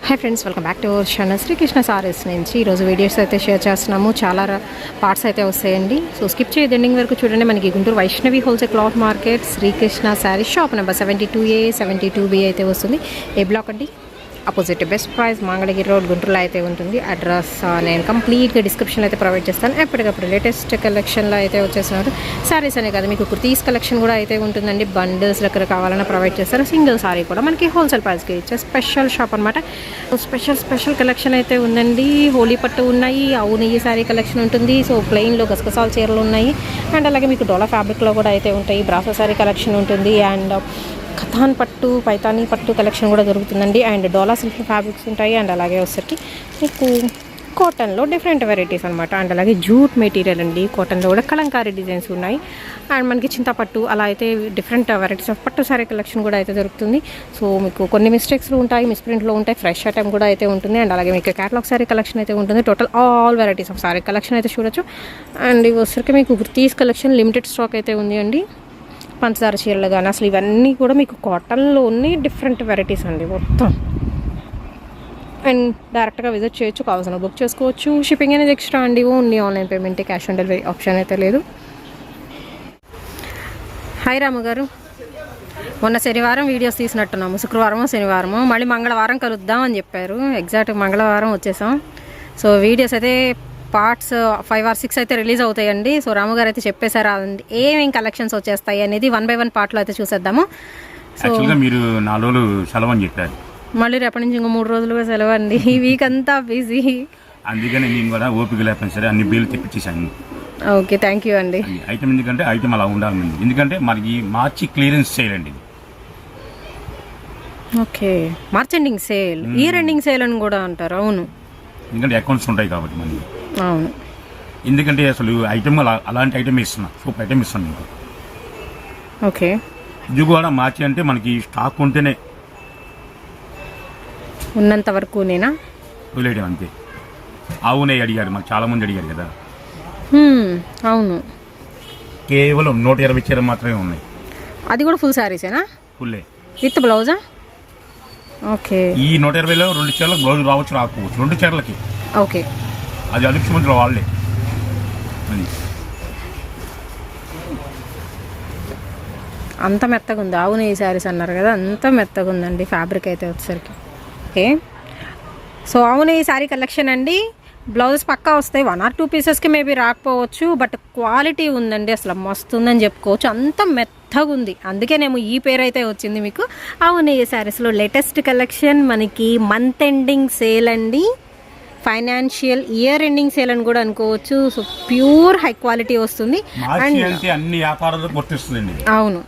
Hi friends, welcome back to our channel Srikrishna sarees నుంచి. ఈరోజు videos అయితే షేర్ చేస్తున్నాము. చాలా పార్ట్స్ అయితే వస్తాయండి. సో స్కిప్ చేయదు, ఎండింగ్ వరకు చూడండి. మనకి Guntur Vaishnavi wholesale cloth market Srikrishna sarees shop number 72A 72B అయితే వస్తుంది. ఏ బ్లాక్ అండి, opposite best price Mangalagiri road గుంటూరులో అయితే ఉంటుంది. అడ్రస్ నేను కంప్లీట్గా డిస్క్రిప్షన్లో అయితే ప్రొవైడ్ చేస్తాను. ఎప్పటికప్పుడు లేటెస్ట్ కలెక్షన్లో అయితే వచ్చేస్తున్నారు. సారీస్ అనే కదా, మీకు కుర్తీస్ కలెక్షన్ కూడా అయితే ఉంటుందండి. బండిల్స్ దగ్గర కావాలన్నా ప్రొవైడ్ చేస్తారు. సింగిల్ సారీ కూడా మనకి హోల్సేల్ ప్రైస్కి ఇచ్చే స్పెషల్ షాప్ అనమాట. స్పెషల్ కలెక్షన్ అయితే ఉందండి. హోలీ పట్టు ఉన్నాయి, అవును ఈ సారీ కలెక్షన్ ఉంటుంది. సో ప్లెయిన్లో గసగసాల చీరలు ఉన్నాయి. అండ్ అలాగే మీకు డోలా ఫ్యాబ్రిక్లో కూడా అయితే ఉంటాయి. బ్రాసో సారీ కలెక్షన్ ఉంటుంది. అండ్ కథాన్ పట్టు, పైతానీ పట్టు కలెక్షన్ కూడా దొరుకుతుందండి. అండ్ డోలా సిల్క్ ఫ్యాబ్రిక్స్ ఉంటాయి. అండ్ అలాగే వచ్చేసరికి మీకు కాటన్లో డిఫరెంట్ వెరైటీస్ అనమాట. అండ్ అలాగే జూట్ మెటీరియల్ అండి. కాటన్లో కూడా కలంకారీ డిజైన్స్ ఉన్నాయి. అండ్ మనకి చింతపట్టు అలా అయితే డిఫరెంట్ వెరైటీస్ ఆఫ్ పట్టు సారీ కలెక్షన్ కూడా అయితే దొరుకుతుంది. సో మీకు కొన్ని మిస్టేక్స్లో ఉంటాయి, మిస్ప్రింట్లో ఉంటాయి, ఫ్రెష్ ఐటమ్ కూడా అయితే ఉంటుంది. అండ్ అలాగే మీకు క్యాటలాగ్ సారీ కలెక్షన్ అయితే ఉంటుంది. Total all varieties of sorry collection అయితే చూడొచ్చు. అండ్ ఇవి వచ్చరికి మీకు కుర్తీస్ కలెక్షన్ లిమిటెడ్ స్టాక్ అయితే ఉంది అండి. పంచదార చీరలు కానీ అసలు ఇవన్నీ కూడా మీకు కాటన్లోనే డిఫరెంట్ వెరైటీస్ అండి మొత్తం. అండ్ డైరెక్ట్గా విజిట్ చేయొచ్చు, కావాల్సిన బుక్ చేసుకోవచ్చు. షిప్పింగ్ అనేది ఎక్స్ట్రా అండి. Only online payment, cash on delivery option అయితే లేదు. హాయ్ రాము గారు, మొన్న శనివారం వీడియోస్ తీసినట్టున్నాము. శుక్రవారమో శనివారమో, మళ్ళీ మంగళవారం కలుద్దాం అని చెప్పారు. ఎగ్జాక్ట్ మంగళవారం వచ్చేసాం. సో వీడియోస్ అయితే పార్ట్స్ 5 or 6 అయితే రిలీజ్ అవుతాయండి. సో రాము గారు అయితే చెప్పేశారు ఏమేం కలెక్షన్స్ వచ్చేస్తాయి అనేది 1 by 1 పార్ట్లో అయితే చూసేద్దాము. సో మీరు 4 రోజులు సెలవు అని చెప్పారు, మళ్ళీ రేపటి నుంచి ఇంకో 3 రోజులుగా సెలవు అండి. ఈ వీక్ అంతా బిజీ, అందుకని నేను కూడా ఓపిక లేకపోయినా సరే అన్ని బిల్లు తెప్పించేసాను. ఓకే, థ్యాంక్ యూ అండి. ఐటమ్ ఎందుకంటే ఐటమ్ అలా ఉండాలి, ఎందుకంటే మనకి మార్చి క్లియరెన్స్ చేయాలండి. Okay, March ending sale, year ending sale అని కూడా అంటారు. అవును, ఎందుకంటే అకౌంట్స్ ఉంటాయి కాబట్టి మనకి. అవును, ఎందుకంటే అసలు ఐటమ్ అలాంటి ఐటమ్ ఇస్తున్నా, సూపర్ ఐటమ్ ఇస్తాను మీకు. ఓకే, ఇది కూడా మార్చి అంటే మనకి స్టాక్ ఉంటేనే ఉన్నంత వరకు నేనా వదిలేయడం అంతే. అవునే అడిగారు, మాకు చాలా మంది అడిగారు కదా. అవును, కేవలం 120 చీరలు మాత్రమే ఉన్నాయి. అది కూడా ఫుల్ శారీసేనా? ఫుల్లే విత్ బ్లౌజా? ఓకే, ఈ 120లో 2 చీరలకు బ్లౌజ్ రావచ్చు, రాకపోవచ్చు. 2 చీరలకి. ఓకే, అది అదృష్టవంతులు వాళ్ళే. అది అంత మెత్తగా ఉంది. అవును ఈ శారీస్ అన్నారు కదా, అంత మెత్తగా ఉందండి ఫ్యాబ్రిక్ అయితే వచ్చేసరికి. ఓకే, సో అవును ఈ శారీ కలెక్షన్ అండి. బ్లౌజెస్ పక్కా వస్తాయి, 1 or 2 పీసెస్కి మేబీ రాకపోవచ్చు, బట్ క్వాలిటీ ఉందండి. అసలు మస్తు ఉందని చెప్పుకోవచ్చు. అంత మెత్తగా ఉంది, అందుకేనేమో ఈ పేరు అయితే వచ్చింది మీకు. అవును ఈ శారీస్లో లేటెస్ట్ కలెక్షన్ మనకి మంత్ ఎండింగ్ సేల్ అండి, ఫైనాన్షియల్ ఇయర్ ఎండింగ్ సేల్ అని కూడా అనుకోవచ్చు. సో ప్యూర్ హై క్వాలిటీ వస్తుంది. అండ్ అన్ని వ్యాపారాలకు వర్తిస్తుందండి. అవును,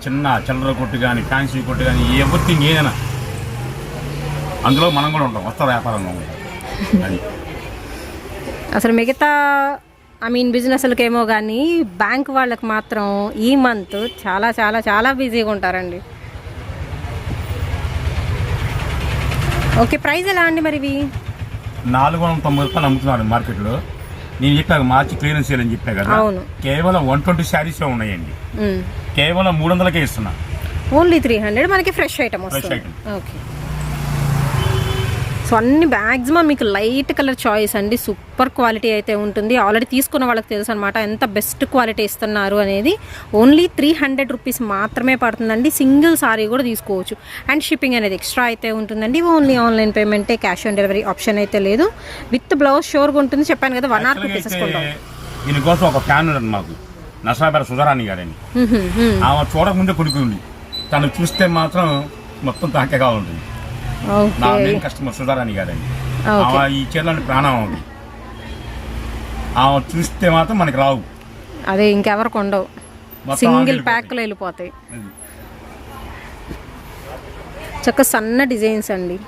చిన్న చిల్లర కొట్టు కానీ, ఫ్యాన్సీ కొట్టు కానీ, ఎవ్రీథింగ్ ఏదైనా అందులో మనం కూడా ఉంటాం, వస్తా వ్యాపారంలో. అది అసలు మిగతా బిజినెస్లకేమో కానీ బ్యాంక్ వాళ్ళకి మాత్రం ఈ మంత్ చాలా చాలా చాలా బిజీగా ఉంటారండి. ఓకే, ప్రైస్ ఎలా అండి మరి? ఇవి 490 రూపాయలు అమ్ముతున్నారు మార్కెట్లో. నేను చెప్పాక మార్చి క్లియరెన్స్ చేయాలని చెప్పా కదా. అవును, కేవలం 120 శారీస్ ఉన్నాయండి. కేవలం 300కే ఇస్తున్నా. ఓన్లీ 300 మనకి ఫ్రెష్ ఐటమ్ వస్తుంది. ఓకే, సో అన్ని మ్యాక్సిమం మీకు లైట్ కలర్ చాయిస్ అండి. సూపర్ క్వాలిటీ అయితే ఉంటుంది. ఆల్రెడీ తీసుకున్న వాళ్ళకి తెలుసు అనమాట ఎంత బెస్ట్ క్వాలిటీ ఇస్తున్నారు అనేది. ఓన్లీ 300 రూపీస్ మాత్రమే పడుతుందండి. సింగిల్ సారీ కూడా తీసుకోవచ్చు. అండ్ షిప్పింగ్ అనేది ఎక్స్ట్రా అయితే ఉంటుందండి. ఓన్లీ ఆన్లైన్ పేమెంటే, క్యాష్ ఆన్ డెలివరీ ఆప్షన్ అయితే లేదు. విత్ బ్లౌజ్ షోర్గా ఉంటుంది, చెప్పాను కదా. 1 or 2 పీసెస్ కొంటాం. దీనికోసం ఒక ఫ్యాన్ ఉంది మాకు, నర్సాపేట సుధారాణి గారని. ఆమె చూడకముందే కొనుక్కుంది, తను చూస్తే మాత్రం మొత్తం తాకే కావాలంటుంది. నా మెయిన్ కస్టమర్ సుధారాణి గారండి. ఈ చీరలని ప్రాణం ఉంది. ఆమె చూస్తే మాత్రం మనకి రావు, అదే ఇంకెవరికి ఉండవు, సింగిల్ ప్యాక్లో వెళ్ళిపోతాయి. చక్కగా సన్న డిజైన్స్ అండి.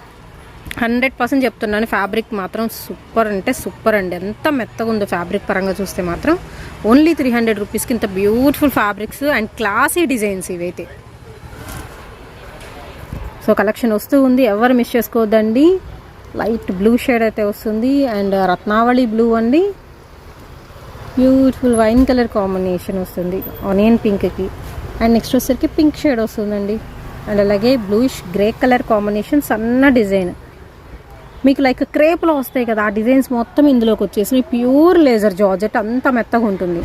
100% చెప్తున్నాను, ఫ్యాబ్రిక్ మాత్రం సూపర్ అంటే సూపర్ అండి. ఎంత మెత్తగా ఉందో ఫ్యాబ్రిక్ పరంగా చూస్తే మాత్రం. ఓన్లీ 300 రూపీస్కి ఇంత beautiful fabrics and classy designs ఇవైతే. సో కలెక్షన్ వస్తూ ఉంది, ఎవరు మిస్ చేసుకోవద్దండి. లైట్ బ్లూ షేడ్ అయితే వస్తుంది. అండ్ రత్నావళి బ్లూ అండి, బ్యూటిఫుల్ వైన్ కలర్ కాంబినేషన్ వస్తుంది ఆనియన్ పింక్కి. అండ్ నెక్స్ట్ వచ్చేసరికి పింక్ షేడ్ వస్తుందండి. అండ్ అలాగే బ్లూయిష్ గ్రే కలర్ కాంబినేషన్, సన్న డిజైన్. మీకు లైక్ క్రేప్లో వస్తాయి కదా, ఆ డిజైన్స్ మొత్తం ఇందులోకి వచ్చేసి ప్యూర్ లేజర్ జార్జెట్, అంత మెత్తగా ఉంటుంది.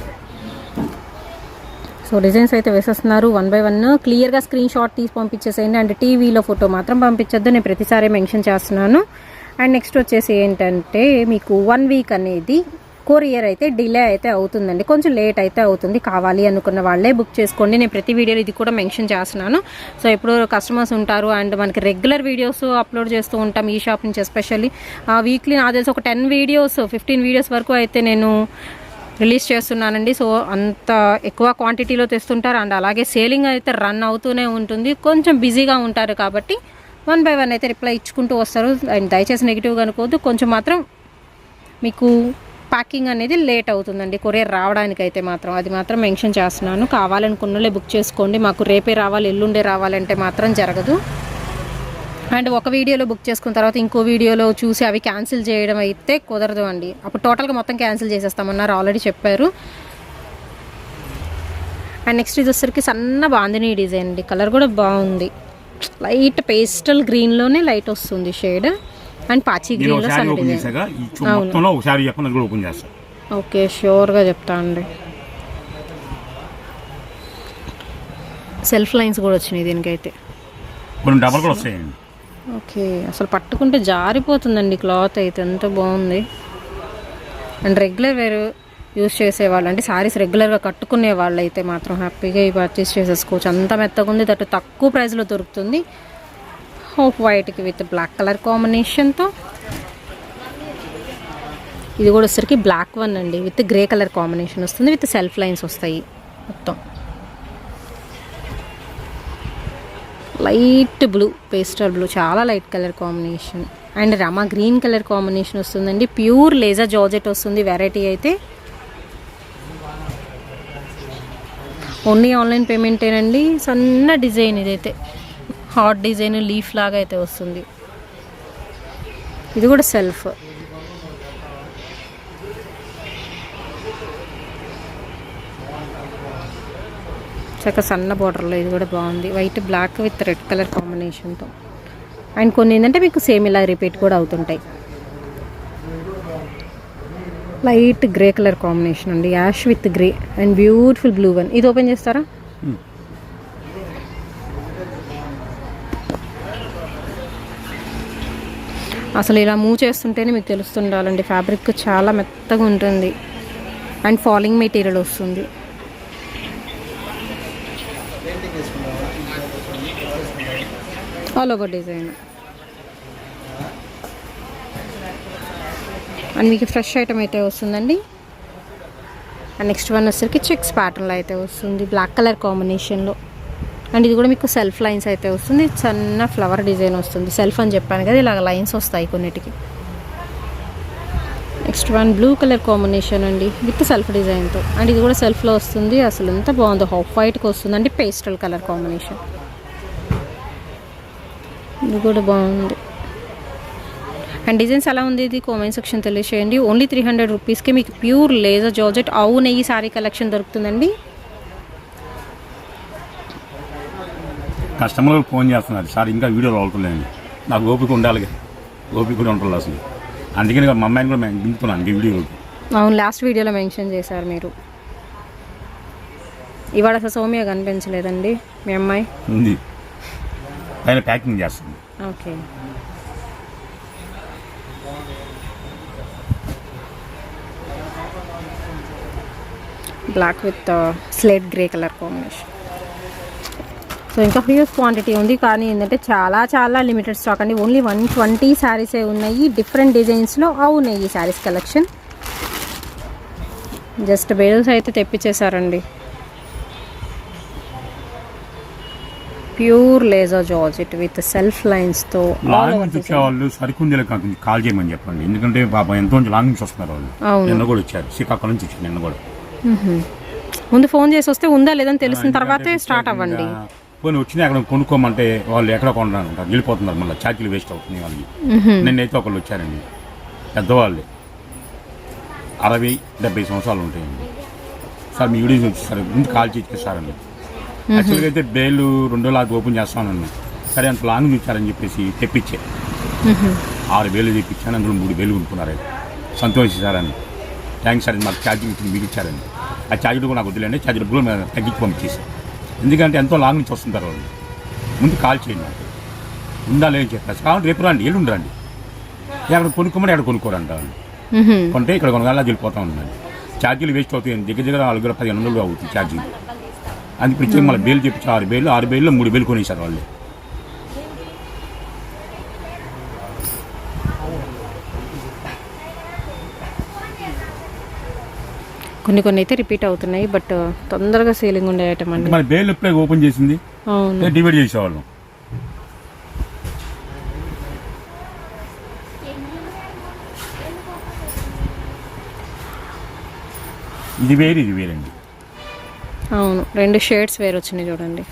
సో డిజైన్స్ అయితే వేసేస్తున్నారు 1 by 1. క్లియర్గా స్క్రీన్ షాట్ తీసి పంపించేసేయండి. అండ్ టీవీలో ఫోటో మాత్రం పంపించొద్దు, నేను ప్రతిసారి మెన్షన్ చేస్తున్నాను. అండ్ నెక్స్ట్ వచ్చేసి ఏంటంటే మీకు 1 week అనేది కొరియర్ అయితే డిలే అయితే అవుతుందండి, కొంచెం లేట్ అయితే అవుతుంది. కావాలి అనుకున్న వాళ్ళే బుక్ చేసుకోండి. నేను ప్రతి వీడియోలో ఇది కూడా మెన్షన్ చేస్తున్నాను. సో ఎప్పుడు కస్టమర్స్ ఉంటారు అండ్ మనకి రెగ్యులర్ వీడియోస్ అప్లోడ్ చేస్తూ ఉంటాం ఈ షాప్ నుంచి. ఎస్పెషల్లీ వీక్లీ నాకు తెలిసి ఒక 10 వీడియోస్ 15 వీడియోస్ వరకు అయితే నేను రిలీజ్ చేస్తున్నానండి. సో అంత ఎక్కువ క్వాంటిటీలో తెస్తుంటారు అండ్ అలాగే సేలింగ్ అయితే రన్ అవుతూనే ఉంటుంది. కొంచెం బిజీగా ఉంటారు కాబట్టి 1 by 1 అయితే రిప్లై ఇచ్చుకుంటూ వస్తారు. అండ్ దయచేసి నెగిటివ్గా అనుకోవద్దు, కొంచెం మాత్రం మీకు ప్యాకింగ్ అనేది లేట్ అవుతుందండి కొరియర్ రావడానికి అయితే మాత్రం, అది మాత్రం మెన్షన్ చేస్తున్నాను. కావాలనుకున్నలే బుక్ చేసుకోండి. మాకు రేపే రావాలి ఎల్లుండే రావాలంటే మాత్రం జరగదు. అండ్ ఒక వీడియోలో బుక్ చేసుకున్న తర్వాత ఇంకో వీడియోలో చూసి అవి క్యాన్సిల్ చేయడం అయితే కుదరదు అండి. అప్పుడు టోటల్గా మొత్తం క్యాన్సిల్ చేసేస్తామన్నారు, ఆల్రెడీ చెప్పారు. అండ్ నెక్స్ట్ ఇది వచ్చరికి సన్న బాందిని డిజైన్ అండి. కలర్ కూడా బాగుంది, లైట్ పేస్టల్ గ్రీన్లోనే లైట్ వస్తుంది షేడ్. అండ్ పాచి గ్రీన్లో సన్న డిజైన్. ఓకే, ష్యూర్గా చెప్తా అండి. సెల్ఫ్ లైన్స్ కూడా వచ్చినాయి దీనికైతే. ఓకే, అసలు పట్టుకుంటే జారిపోతుందండి క్లాత్ అయితే, ఎంత బాగుంది. అండ్ రెగ్యులర్ వేర్ యూస్ చేసేవాళ్ళు అంటే శారీస్ రెగ్యులర్గా కట్టుకునే వాళ్ళు అయితే మాత్రం హ్యాపీగా ఈ పర్చేస్ చేసేసుకోవచ్చు. అంత మెత్తగా ఉంది, దట్టు తక్కువ ప్రైస్లో దొరుకుతుంది. ఆఫ్ వైట్కి విత్ బ్లాక్ కలర్ కాంబినేషన్తో. ఇది కూడా వచ్చరికి బ్లాక్ వన్ అండి, విత్ గ్రే కలర్ కాంబినేషన్ వస్తుంది, విత్ సెల్ఫ్ లైన్స్ వస్తాయి మొత్తం. లైట్ బ్లూ, పేస్టల్ బ్లూ, చాలా లైట్ కలర్ కాంబినేషన్. అండ్ రమా గ్రీన్ కలర్ కాంబినేషన్ వస్తుందండి. ప్యూర్ లేజర్ జార్జెట్ వస్తుంది వెరైటీ అయితే. ఓన్లీ ఆన్లైన్ పేమెంటేనండి. సన్న డిజైన్ ఇదైతే, హాట్ డిజైన్ లీఫ్ లాగా అయితే వస్తుంది. ఇది కూడా సెల్ఫ్. చక్క సన్న బార్డర్లో ఇది కూడా బాగుంది, white black with red colour కాంబినేషన్తో. అండ్ కొన్ని ఏంటంటే మీకు సేమ్ ఇలా రిపీట్ కూడా అవుతుంటాయి. లైట్ గ్రే కలర్ కాంబినేషన్ అండి, ash with grey and beautiful blue one. ఇది ఓపెన్ చేస్తారా? అసలు ఇలా మూవ్ చేస్తుంటేనే మీకు తెలుస్తుండాలండి, ఫ్యాబ్రిక్ చాలా మెత్తగా ఉంటుంది అండ్ ఫాలింగ్ మెటీరియల్ వస్తుంది. ఆల్ ఓవర్ డిజైన్ అండ్ మీకు ఫ్రెష్ ఐటమ్ అయితే వస్తుందండి. అండ్ నెక్స్ట్ వన్ వచ్చేసరికి చెక్స్ ప్యాటర్న్లో అయితే వస్తుంది, బ్లాక్ కలర్ కాంబినేషన్లో. అండ్ ఇది కూడా మీకు సెల్ఫ్ లైన్స్ అయితే వస్తుంది, చిన్న ఫ్లవర్ డిజైన్ వస్తుంది. సెల్ఫ్ అని చెప్పాను కదా, ఇలాగ లైన్స్ వస్తాయి కొన్నిటికి. Next one blue colour combination అండి, విత్ సెల్ఫ్ డిజైన్తో. అండ్ ఇది కూడా సెల్ఫ్లో వస్తుంది, అసలు ఎంత బాగుందో, హాఫ్ వైట్కి వస్తుంది అండి, పేస్టల్ కలర్ కాంబినేషన్. ఇది కూడా బాగుంది. అండ్ డిజైన్స్ ఎలా ఉంది ఇది కామెంట్ సెక్షన్ తెలియజేయండి. ఓన్లీ 300 రూపీస్కి మీకు ప్యూర్ లేజర్ జార్జెట్ ఆవు నెయ్యి శారీ కలెక్షన్ దొరుకుతుందండి. కస్టమర్లు ఫోన్ చేస్తున్నారు, సార్ ఇంకా వీడియోలు అవుతుందండి, నాకు ఓపిక ఉండాలి, ఓపిక కూడా ఉంటుంది అసలు. అందుకని మా అమ్మాయిని కూడా మేము దింపుతున్నాను ఈ వీడియోకి. అవును, లాస్ట్ వీడియోలో మెన్షన్ చేశారు మీరు. ఇవాళ అసలు సౌమ్య కనిపించలేదండి, మీ అమ్మాయి ఉంది పైన ప్యాకింగ్ చేస్తుంది. Okay, black with slate grey colour combination. So ఇంకా హ్యూజ్ క్వాంటిటీ ఉంది, కానీ ఏంటంటే చాలా చాలా లిమిటెడ్ స్టాక్ అండి. ఓన్లీ 120 శారీసే ఉన్నాయి, డిఫరెంట్ డిజైన్స్లో అవునాయి ఈ శారీస్ కలెక్షన్. జస్ట్ బేల్స్ అయితే తెప్పించేశారండి. Pure laser georgette with self లైన్స్తో. లాంగ్ నుంచి వచ్చేవాళ్ళు సరికుందేలా కాల్ చేయమని చెప్పండి, ఎందుకంటే పాపం ఎంతో లాంగ్ నుంచి వస్తున్నారు వాళ్ళు. నిన్న కూడా వచ్చారు, శ్రీకాకుళం నుంచి వచ్చారు నిన్న కూడా. ముందు ఫోన్ చేసి వస్తే ఉందా లేదని తెలిసిన తర్వాతే స్టార్ట్ అవ్వండి. పోనీ వచ్చినా అక్కడ కొనుక్కోమంటే వాళ్ళు ఎక్కడ కొనడానికి వెళ్ళిపోతున్నారు, మళ్ళీ ఛార్జీలు వేస్ట్ అవుతుంది వాళ్ళకి. నిన్నైతే ఒకళ్ళు వచ్చారండి, పెద్దవాళ్ళే, 60-70 సంవత్సరాలు ఉంటాయండి. సార్ మీ వీడియోస్ వచ్చేసారు, ముందు కాల్ చేసేసారండి. యాక్చువల్గా అయితే బేలు 2 రోజులు ఓపెన్ చేస్తానన్నా, సరే అంత లాంగ్ చూచారని చెప్పేసి తెప్పించే. 6,000 తెప్పించాను, అందులో 3,000 కొనుక్కున్నారు. సంతోషించారని. థ్యాంక్స్ సార్, మాకు ఛార్జింగ్ ఇచ్చింది మీరు ఇచ్చారని. ఆ ఛార్జర్ కూడా నాకు వద్దులేండి, ఛార్జర్ కూడా తగ్గించి పంపించేసి. ఎందుకంటే ఎంతో లాంగ్ నుంచి వస్తుంటారు వాళ్ళు. ముందు కాల్ చేయండి, ఉందా లేదని చెప్పేసి. కాబట్టి రేపు రండి, ఎల్లుండి రండి. ఎక్కడ కొనుక్కోమని ఎక్కడ కొనుక్కోరంట వాళ్ళు. కొంటే ఇక్కడ కొనగాల వెళ్ళిపోతూ ఉండండి. ఛార్జీలు వేస్ట్ అవుతాయి, దగ్గర 4,000-1,500 అవుతుంది ఛార్జీలు. అందుకు ఇప్పుడు మళ్ళీ బేలు తెప్పించి 6,000 3,000 కొనేసారు వాళ్ళు. కొన్ని అయితే రిపీట్ అవుతున్నాయి, బట్ తొందరగా సేలింగ్ ఉండే ఐటమ్ అండి. మన బేల్ ఎప్పుడే ఓపెన్ చేసింది, అవును, డివైడ్ చేసేవాళ్ళం. ఇది వేరండి. అవును, 2 షేడ్స్ వేరు వచ్చినాయి చూడండి.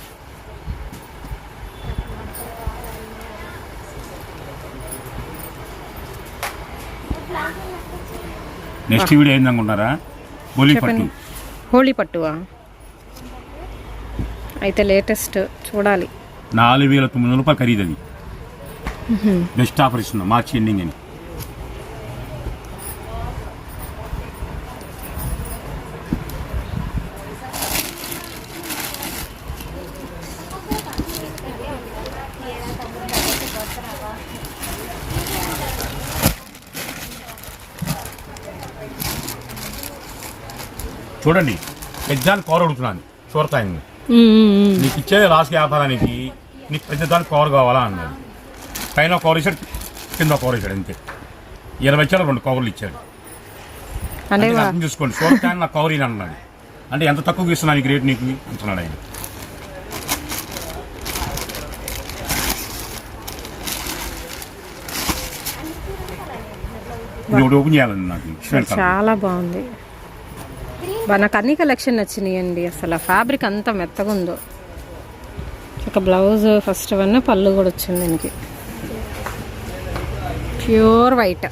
నెక్స్ట్ వీడియో ఏందనుకుంటారా? హోలీ పట్టువా? అయితే లేటెస్ట్ చూడాలి. 4,900 రూపాయలు ఖరీదు. అది బెస్ట్ ఆఫర్ ఇస్తున్నాం మార్చి ఎండింగ్ అని. చూడండి, పెద్దాన్ని కవర్ అడుగుతున్నాను చూడతాను. నీకు ఇచ్చేది లాస్ట్ వ్యాపారానికి, నీకు పెద్దదానికి కవర్ కావాలా అన్నాడు. పైన కవర్ ఇచ్చాడు, కింద కవర్ ఇచ్చాడు, అంతే. 20 ఇచ్చాడు, 2 కవర్లు ఇచ్చాడు. అంటే అర్థం చూసుకోండి, చూడటాన్ని నాకు కవర్ ఇని అన్నాడు. అంటే ఎంత తక్కువగా ఇస్తున్నా నీకు రేటు నీకు అంటున్నాడు ఆయన. ఇది ఓపెన్ చేయాలండి నాకు. చాలా బాగుంది. నాకు అన్ని కలెక్షన్ నచ్చినాయండి. అసలు ఆ ఫ్యాబ్రిక్ అంత మెత్తగా ఉందో. ఒక బ్లౌజ్ ఫస్ట్ వన్, పళ్ళు కూడా వచ్చింది దీనికి. ప్యూర్ వైట్,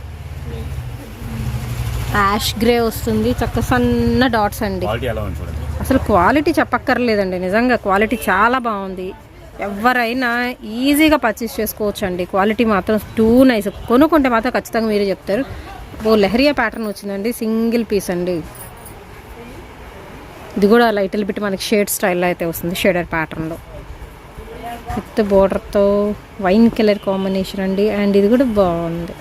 యాష్ గ్రే వస్తుంది, చక్క సన్న డాట్స్ అండి. అసలు క్వాలిటీ చెప్పక్కర్లేదండి, నిజంగా క్వాలిటీ చాలా బాగుంది. ఎవరైనా ఈజీగా పర్చేస్ చేసుకోవచ్చు అండి. క్వాలిటీ మాత్రం టూ నైస్. కొనుక్కుంటే మాత్రం ఖచ్చితంగా మీరే చెప్తారు. లెహరియా ప్యాటర్న్ వచ్చిందండి, సింగిల్ పీస్ అండి. ఇది కూడా లైట్ బిట్ మనకి షేడ్ స్టైల్లో అయితే వస్తుంది, షేడర్ ప్యాటర్న్లో విత్ బోర్డర్తో వైన్ కలర్ కాంబినేషన్ అండి. అండ్ ఇది కూడా బాగుంది,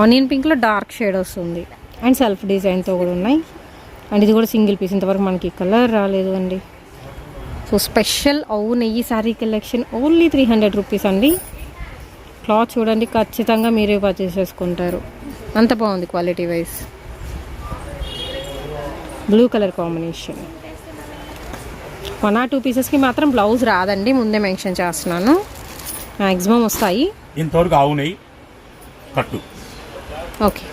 ఆనియన్ పింక్లో డార్క్ షేడ్ వస్తుంది అండ్ సెల్ఫ్ డిజైన్తో కూడా ఉన్నాయి. అండ్ ఇది కూడా సింగిల్ పీస్, ఇంతవరకు మనకి కలర్ రాలేదు అండి. సో స్పెషల్ నెయ్యి శారీ కలెక్షన్ ఓన్లీ 300 రూపీస్ అండి. క్లాత్ చూడండి, ఖచ్చితంగా మీరే పర్చేస్ చేసుకుంటారు, అంత బాగుంది quality wise. Blue colour combination. 1 or 2 పీసెస్కి మాత్రం బ్లౌజ్ రాదండి, ముందే మెన్షన్ చేస్తున్నాను. మ్యాక్సిమం వస్తాయి. ఇంతవరకు ఆవునాయి కట్టు. ఓకే.